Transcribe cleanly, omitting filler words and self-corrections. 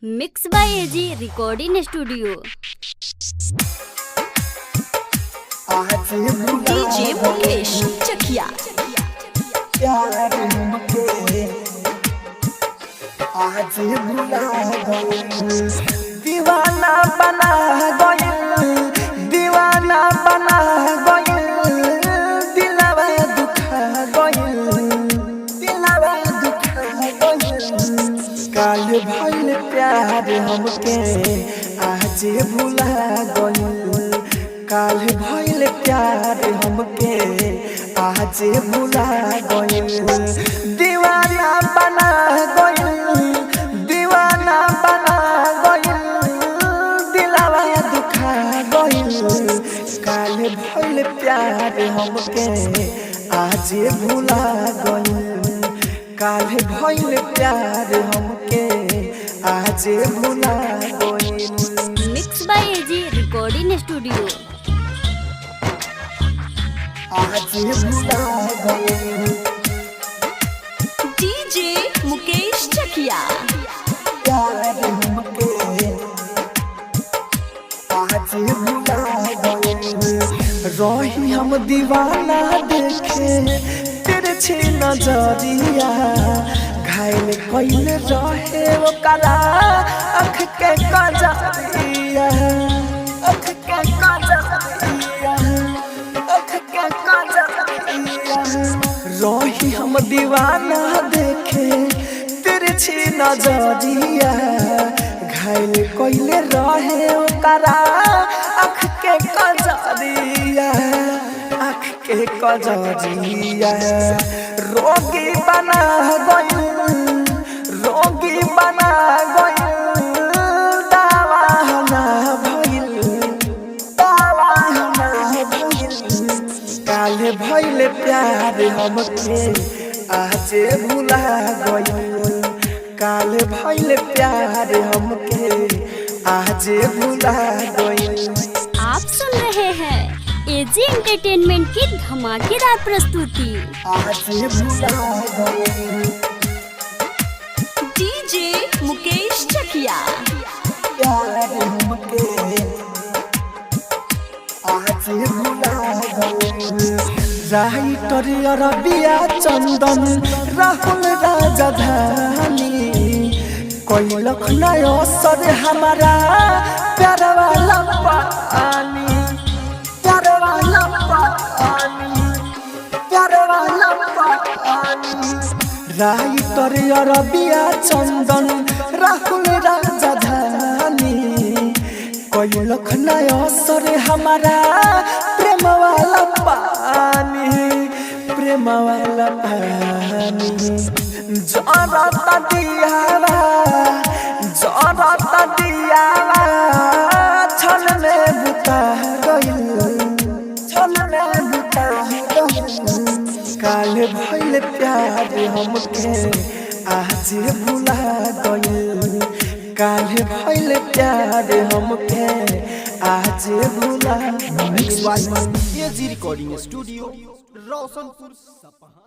Mix by AG recording studio. DJ Mukesh Chakiya. आज दीवाना बना गइल, दीवाना बना गइल, दिलवा दुखा गइल, दिलवा दुखा गइल। काल भइल प्यार हमके आज भुला गइल, काल भइल प्यार हमके आज भुला गइल। दीवाना बना गइल, दीवाना बना गइल, दिलवा दुखा गइल। काल भइल प्यार हमके आज भुला गइल, काल भइल प्यार हमके आज भुला गइल। Mix by AG recording studio. आज भुला गइल। डीजे मुकेश चकिया। प्यार हमके आज भुला गइल। रही हम दीवाना देखे तिरछी नजरिया, घायल कइल रहे ओकरा आँख के कजरिया, आँख के कजरिया, आँख के कजरिया। रही हम दीवाना देखे तिरछी नजरिया, घायल कइल रहे ओकरा आँख के कजरिया, आँख के कजरिया। रोगी बना गइल, रोगी बना गइल, दावा ना भइल, दावा ना भइल। काल भइल प्यार हमके आज भुला गइल, काल भइल प्यार हमके आज भुला गइल। आप सुन रहे हैं एजी एंटरटेनमेंट की धमाकेदार प्रस्तुति। आज भुला गइल। डीजे मुकेश चकिया। प्यार हमके आज भुला गइल। राइटर अरबिया चंदन राहुल राजधानी, कोई लखनऊ असर हमारा प्यार वाला पानी, प्यार वाला पानी, प्यार वाला पानी। राइटर अरबिया चंदन राहुल राजधानी, कोई लखनऊ असर हमारा प्रेम वाला पानी, प्रेम वाला पानी। जरता दियावा, जरता दियावा, छल में बुता गइल, छल में बुता गइल। काल भइल प्यार हमके आज भुला गइल, काल भइल प्यार हमके आज भुला। Mix by AG recording studio, Roshanpur Sapaha.